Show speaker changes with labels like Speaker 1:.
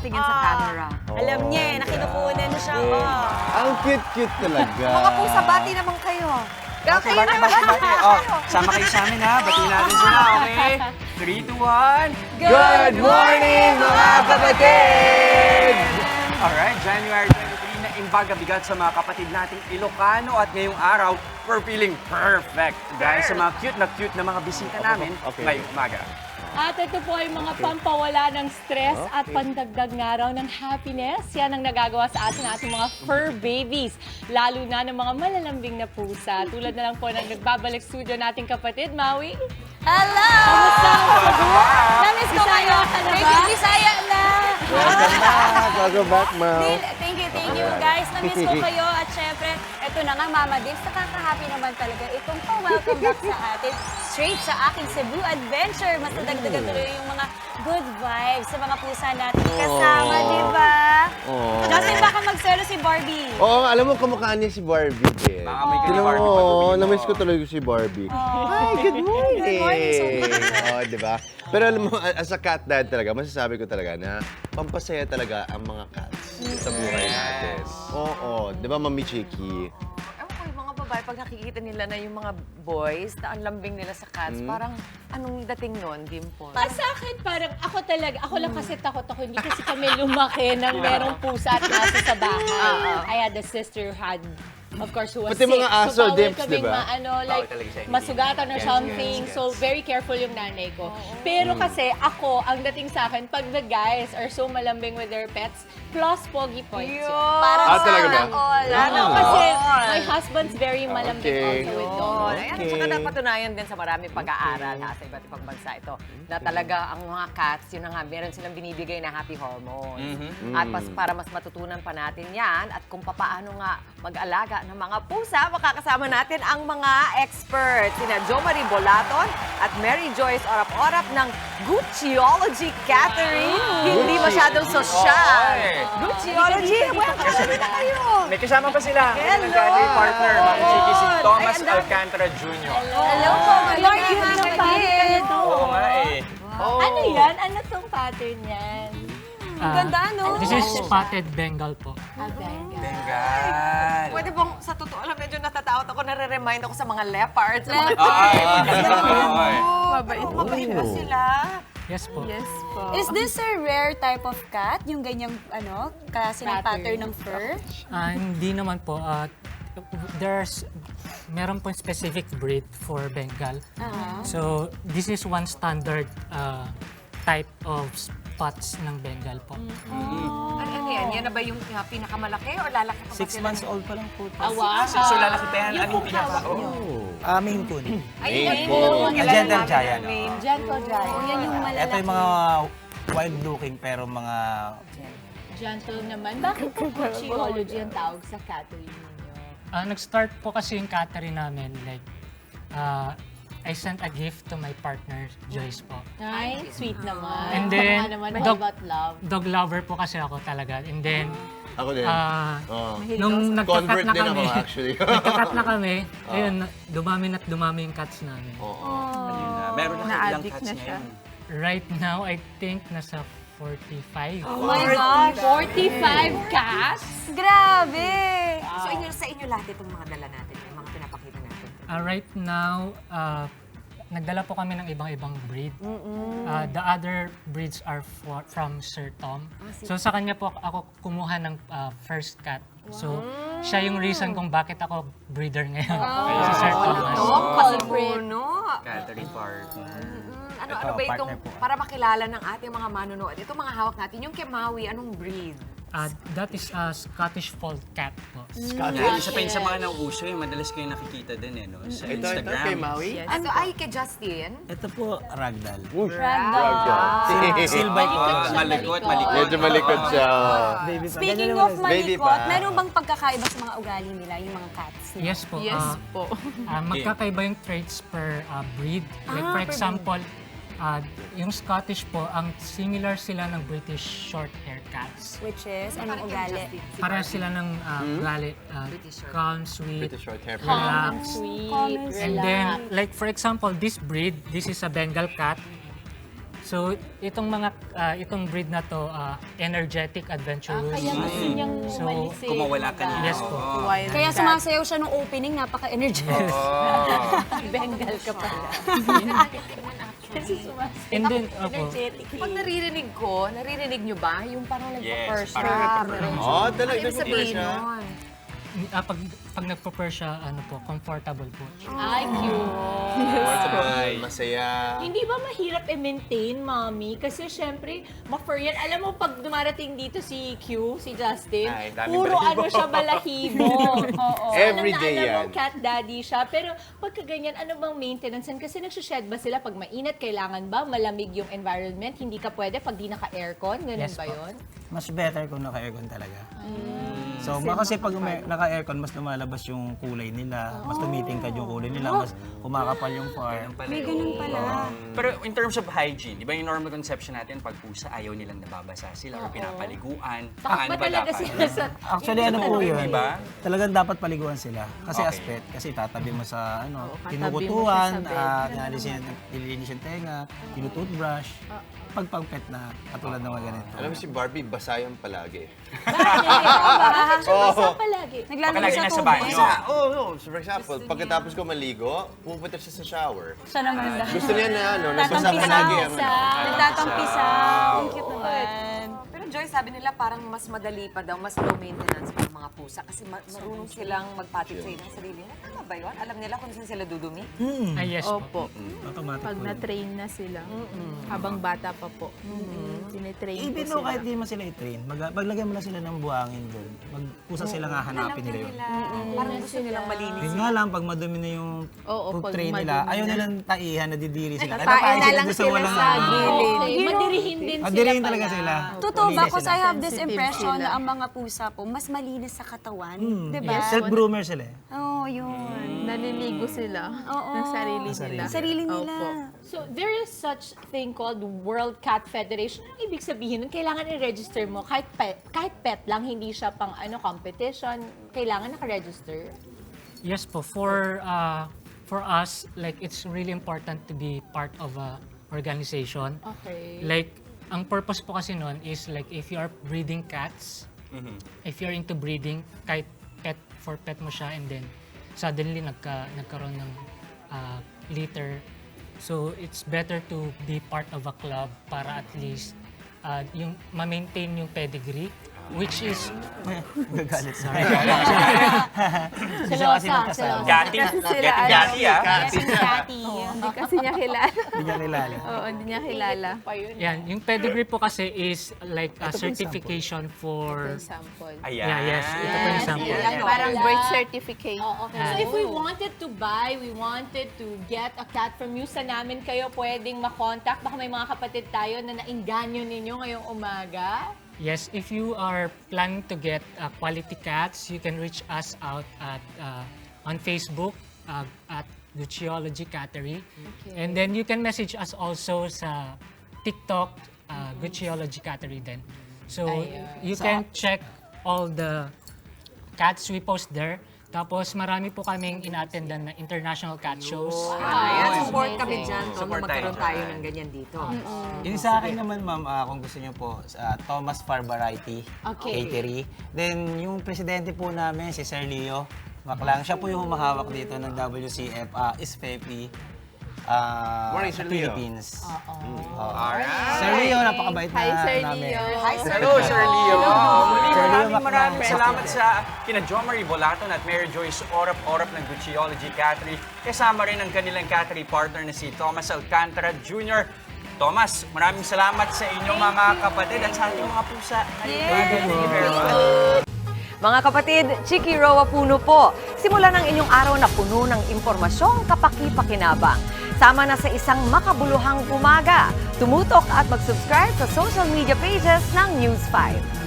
Speaker 1: tumatingin sa camera.
Speaker 2: Alam niya eh, nakinukunan siya.
Speaker 3: Ang cute-cute talaga.
Speaker 1: Mga pusa, bati naman kayo.
Speaker 4: Okay, bati. Oh, sama kayo sa amin ha. Batiin natin sila, okay? 3, 2, 1.
Speaker 3: Good morning, mga kapatid!
Speaker 4: Alright, January 23 na imbaga bigat sa mga kapatid nating Ilocano at ngayong araw, we're feeling perfect dahil sa mga cute na mga bisita namin ngayong umaga.
Speaker 5: At ito po ay mga pampawala ng stress at pandagdag nga raw ng happiness. Yan ang nagagawa sa atin ating mga fur babies. Lalo na ng mga malalambing na pusa. Tulad na lang po ng nagbabalik studio nating kapatid, Maui.
Speaker 2: Hello!
Speaker 5: Kamusta?
Speaker 2: Namiss ko kayo. Thank you, Bisaya na.
Speaker 3: Welcome back! Welcome back, Mau.
Speaker 2: Thank you guys. Namiss ko kayo. At syempre, ito na nga, Mama Dips. Nakaka-happy naman talaga itong welcome back sa atin. Straight sa aking Cebu Adventure. Mas nadagdagan tuloy yung mga good vibes sa mga pusa natin kasama, di ba? Justin, baka magselo si Barbie.
Speaker 3: Oo, alam mo, kamukha niya si Barbie din.
Speaker 4: Baka may
Speaker 3: Tignan
Speaker 4: Barbie
Speaker 3: mo,
Speaker 4: patuloy mo.
Speaker 3: na-miss ko tuloy si Barbie. Hi, good morning!
Speaker 2: Good morning,
Speaker 3: Oo, di ba? Pero alam mo, as a cat dad talaga, masasabi ko talaga na pampasaya talaga ang mga cats sa buhay natin. Oo, di ba, Mami Chiki?
Speaker 1: Ewan ko, yung mga babae, pag nakikita nila na yung mga boys, na ang lambing nila sa cats, parang anong dating nun, Dimple?
Speaker 5: Sa akin, parang ako lang kasi takot ako. Hindi kasi kami lumaki nang merong pusa at aso sa bahay. I had a sister who had, of course, who was
Speaker 3: Pati
Speaker 5: sick.
Speaker 3: mga aso,
Speaker 5: bawal
Speaker 3: Dips,
Speaker 5: kaming
Speaker 3: diba?
Speaker 5: like,
Speaker 4: talaga sa inyo.
Speaker 5: masugatan or something. So, very careful yung nanay ko. Pero kasi ako, ang dating sa akin, pag the guys are so malambing with their pets, plus pogi points yun.
Speaker 2: Parang
Speaker 3: talaga ba?
Speaker 2: sana all.
Speaker 5: Ano, kasi my husband's very malambing
Speaker 3: Okay.
Speaker 5: also with
Speaker 1: Oh,
Speaker 5: dogs.
Speaker 1: ayan, at saka napatunayan din sa maraming pag-aaral sa iba't ibang bansa ito na talaga ang mga cats, yun na nga, meron silang binibigay na happy hormones. At para mas matutunan pa natin yan at kung paano nga mag-alaga ng mga pusa, makakasama natin ang mga experts. Sina Jo Marie Bolaton at Mary Joyce Orap-Orap ng Gucciology Catering. Hindi masyadong sosyal. Gucciology, welcome na kayo!
Speaker 4: May kasama pa sila.
Speaker 1: Hello!
Speaker 4: Nag-gathering partner, Mami Chiki, si Thomas
Speaker 1: Ay, ang dami.
Speaker 4: Alcantara Jr.
Speaker 2: Hello po, good morning,
Speaker 5: Cute
Speaker 2: Mama
Speaker 5: ng pattern
Speaker 2: Dips.
Speaker 5: to.
Speaker 4: Oo nga eh.
Speaker 5: Ano yan? Ano tong pattern yan?
Speaker 2: Ang ganda, no?
Speaker 6: This is spotted Bengal po.
Speaker 4: Bengal.
Speaker 1: Pwede bang, sa totoo lang, medyo natatakot ako, nare-remind ako sa mga leopards.
Speaker 4: Ay,
Speaker 1: Mabait ba sila?
Speaker 6: Yes po.
Speaker 2: Is this a rare type of cat? Yung ganyang, kasi ng pattern ng fur?
Speaker 6: Hindi naman po. Meron po specific breed for Bengal. So, this is one standard type of spots ng Bengal po.
Speaker 1: Ano yan? Yan na ba yung pinakamalaki or lalaki pa ba
Speaker 7: 6
Speaker 1: sila?
Speaker 7: months old pa lang po.
Speaker 5: Wow.
Speaker 4: So lalaki pa yan. Anong pinaka?
Speaker 7: Maine Coon.
Speaker 1: Ayun,
Speaker 7: Gentle Giant.
Speaker 5: Gentle Giant.
Speaker 2: Yan yung
Speaker 7: Ito
Speaker 2: malalaki.
Speaker 7: yung mga wild looking pero mga
Speaker 5: Gentle naman. Bakit po Gucciology ang tawag sa catering ninyo?
Speaker 6: Nag-start po kasi yung cattery namin. Like, I sent a gift to my partner, Joyce po.
Speaker 5: Ay, sweet naman.
Speaker 6: And then,
Speaker 5: Baka naman
Speaker 6: dog-
Speaker 5: about love.
Speaker 6: Dog lover po kasi ako talaga. And then,
Speaker 3: Ako din.
Speaker 6: nung nagka-cut
Speaker 3: Convert
Speaker 6: na
Speaker 3: din
Speaker 6: kami,
Speaker 3: ako actually.
Speaker 6: nagka-cut na kami, ayun, dumami yung cats namin.
Speaker 4: Meron na ilang cats ngayon.
Speaker 6: Right now, I think nasa 45.
Speaker 2: Oh my gosh!
Speaker 5: 45 cats?
Speaker 2: Grabe!
Speaker 1: So sa inyo lahat itong mga dala natin, yung mga pinapakita natin.
Speaker 6: Right now, nagdala po kami ng ibang-ibang breed. The other breeds are from Sir Tom. So sa kanya po ako kumuha ng first cat. So siya yung reason kung bakit ako breeder ngayon. Si Sir Thomas.
Speaker 1: Culprit.
Speaker 4: Catering partner.
Speaker 1: Ano ba itong,
Speaker 7: partner po.
Speaker 1: para makilala ng ating mga manunood, itong mga hawak natin, yung kay Maui, anong breed?
Speaker 6: That is a Scottish Fold cat po.
Speaker 4: Yan, isa pa yun sa mga nauuso yung madalas kayo nakikita din no? Sa
Speaker 3: Ito
Speaker 4: Instagram.
Speaker 3: kay Maui?
Speaker 1: Ano ay kay Justin?
Speaker 7: ito po ragdoll.
Speaker 4: Silbay ko. Malikot.
Speaker 3: Medyo malikot siya.
Speaker 7: Baby pa.
Speaker 2: Speaking
Speaker 7: Ganyan
Speaker 2: of
Speaker 7: naman
Speaker 3: Baby
Speaker 2: malikot,
Speaker 3: pa.
Speaker 2: meron bang pagkakaiba sa mga ugali nila, yung mga cats nila?
Speaker 6: Yes po. Magkakaiba yung traits per breed. Like for example, yung Scottish po, ang similar sila ng British short-hair cats.
Speaker 2: Which is, anong ugali?
Speaker 6: Para sila ng ugali, calm, sweet,
Speaker 3: Pretty short hair.
Speaker 6: relax.
Speaker 5: Sweet.
Speaker 2: Comments
Speaker 6: And then, like for example, this breed, this is a Bengal cat. So, itong breed na to, energetic, adventurous.
Speaker 5: Kaya gusto niyang
Speaker 6: So,
Speaker 5: umalis eh.
Speaker 4: kumawala kanina.
Speaker 6: Yes po.
Speaker 5: Wild
Speaker 2: Kaya
Speaker 5: cat.
Speaker 2: sumasayaw siya nung opening, napaka-energetic.
Speaker 5: Bengal ka pala. Kasi sumasayaw.
Speaker 6: And then, opo,
Speaker 5: Energetic.
Speaker 1: Pag naririnig nyo ba? Yung parang
Speaker 4: Yes,
Speaker 1: nagpa-first
Speaker 4: parang
Speaker 3: Oh, talaga.
Speaker 1: Ano ibig sabihin
Speaker 3: siya.
Speaker 1: nun?
Speaker 6: pag nagpo-purr siya, comfortable po.
Speaker 5: Ay, cute.
Speaker 3: Comfortable, masaya.
Speaker 5: Hindi ba mahirap i-maintain, Mommy? Kasi syempre, ma-fur yan. Alam mo, pag dumarating dito si Q, si Justin,
Speaker 4: Ay, daming
Speaker 5: puro
Speaker 4: balahibo.
Speaker 5: ano siya, balahibo. Oo.
Speaker 3: Everyday
Speaker 5: alam na
Speaker 3: yan.
Speaker 5: mo, cat daddy siya. Pero pagka ganyan, ano bang maintenance? Kasi nagsushed ba sila pag mainit? Kailangan ba malamig yung environment? Hindi ka pwede pag di naka-aircon? Ganun
Speaker 6: Yes
Speaker 5: ba
Speaker 6: po.
Speaker 5: yun?
Speaker 7: Mas better kung naka-aircon talaga. So, kasi pag naka-aircon, mas lumalabas yung kulay nila, mas tumitingkad yung kulay nila, mas kumakapal yung fur.
Speaker 2: May ganun pala.
Speaker 4: Pero in terms of hygiene, di ba yung normal conception natin, pag pusa, ayaw nilang nababasa sila or pinapaliguan.
Speaker 5: Takot ba talaga sila sa...
Speaker 7: Actually, ano po yun?
Speaker 4: Diba?
Speaker 7: Talagang dapat paliguan sila. Kasi
Speaker 4: Okay.
Speaker 7: aspet, kasi tatabi mo sa
Speaker 5: katabi mo
Speaker 7: kinukutuan,
Speaker 5: siya sa
Speaker 7: nililinis yung tenga, tinutoothbrush. Pag pang-pet na, katulad ng mga ganito.
Speaker 3: Alam mo si Barbie, basa yan palagi.
Speaker 5: Bakit siya basa palagi?
Speaker 2: Naglalaro
Speaker 4: Baka lagi
Speaker 2: sa
Speaker 4: nasa
Speaker 2: tubig.
Speaker 4: banyo.
Speaker 3: So for example, pagkatapos ko maligo, pupunta siya sa shower.
Speaker 2: Siya naman dahil.
Speaker 3: Gusto niya na, nabasa
Speaker 2: Tatampisa.
Speaker 3: palagi ang
Speaker 2: Nagtatampisa. Ang cute naman.
Speaker 1: Pero Joy, sabi nila parang mas madali pa daw, mas low maintenance pa ang mga pusa kasi marunong silang magpatid ng sarili nila. Tama ba yun? Alam nila kung saan sila dudumi?
Speaker 6: Ay, yes po.
Speaker 7: Automatic
Speaker 5: Pag
Speaker 7: po yun.
Speaker 5: na-train na sila, habang bata pa po, tinitrain ko
Speaker 7: Even
Speaker 5: sila.
Speaker 7: though kahit di mo sila i-train, maglagay mo na sila ng buhangin doon. Magpusa sila nga hanapin nila yun.
Speaker 1: Parang gusto nilang malinis.
Speaker 7: Yun nga lang, pag madumi na yung
Speaker 5: Oo,
Speaker 7: food
Speaker 5: pag
Speaker 7: tray nila,
Speaker 5: madumi
Speaker 7: ayaw
Speaker 5: na.
Speaker 7: nilang taihan, nadidiri sila. Kaya
Speaker 2: Natae
Speaker 7: tayo
Speaker 2: na lang
Speaker 7: gusto
Speaker 2: sila
Speaker 7: walang
Speaker 2: sa
Speaker 7: ano.
Speaker 2: gilid.
Speaker 5: Okay, madirihin din sila
Speaker 7: Madirihin
Speaker 5: pala.
Speaker 7: talaga sila.
Speaker 2: Totoo ba?
Speaker 7: Malinis
Speaker 2: Because
Speaker 7: sila.
Speaker 2: I have this
Speaker 5: Sensitive
Speaker 2: impression
Speaker 5: sila.
Speaker 2: na ang mga pusa po, mas malinis sa katawan. Diba?
Speaker 7: Self-groomer sila eh.
Speaker 2: Oo, yun.
Speaker 5: Naliligo sila ng sarili nila.
Speaker 2: Sarili nila.
Speaker 5: Opo. So, there is such thing called World Cat Federation. Ang ibig sabihin nun, kailangan i-register mo kahit pet lang, hindi siya pang competition, kailangan naka-register.
Speaker 6: Yes po, for us, like it's really important to be part of a organization.
Speaker 5: Okay.
Speaker 6: Like, ang purpose po kasi nun is like if you are breeding cats, if you're into breeding, kahit pet mo siya and then suddenly nagkaroon ng litter. So, it's better to be part of a club para at least yung ma-maintain yung pedigree, which is
Speaker 7: Gagalit na.
Speaker 5: Selosa.
Speaker 4: Gati. Getting gati, ah.
Speaker 5: Hindi kasi niya kilala.
Speaker 7: Hindi niya kilala.
Speaker 5: Oo, hindi niya kilala.
Speaker 6: yan, yung pedigree po kasi is like a certification for
Speaker 5: Sample.
Speaker 4: Ayan.
Speaker 6: Yeah, yes. Ito po yung sample.
Speaker 5: Parang birth certificate.
Speaker 2: okay.
Speaker 5: So if we wanted to buy, we wanted to get a cat from you, saan namin kayo pwedeng makontakt? Baka may mga kapatid tayo na nainganyo ninyo ngayong umaga.
Speaker 6: Yes, if you are planning to get quality cats, you can reach us out at on Facebook at Gucciology Cattery. And then you can message us also sa TikTok, Gucciology Cattery din. So you can check all the cats we post there. Tapos marami po kaming ina-attendan na international cat shows.
Speaker 1: Ayan, support kami dyan. Kung
Speaker 4: Support
Speaker 1: magkaroon
Speaker 4: tayo
Speaker 1: tayo
Speaker 4: dyan.
Speaker 1: ng ganyan dito.
Speaker 7: Yung sa akin naman, ma'am, kung gusto niyo po, Thomas Far Variety
Speaker 5: Okay.
Speaker 7: Catering. Then, yung presidente po namin, si Sir Leo Maclang, siya po yung humahawak dito ng WCF, is Fepi,
Speaker 3: Morning, Sir Leo.
Speaker 7: Philippines.
Speaker 4: Alright.
Speaker 7: Sir Leo, napakabait na
Speaker 5: Hi, Sir
Speaker 7: namin.
Speaker 5: Leo.
Speaker 1: Hi, Sir
Speaker 4: Hello, Sir Leo. Maraming
Speaker 7: Maclang.
Speaker 4: salamat sa kina Jo Marie Bolaton at Mary Joyce Orap-Orap ng Gucciology Cattery. Kasama rin ang kanilang cattery partner na si Thomas Alcantara Jr. Thomas, maraming salamat sa inyong mga kapatid at sa ating mga pusa. Thank you very much.
Speaker 1: Mga kapatid, Chiki Roa Puno po. Simulan ang inyong araw na puno ng impormasyong kapaki-pakinabang. Sama na sa isang makabuluhang umaga. Tumutok at mag-subscribe sa social media pages ng News 5.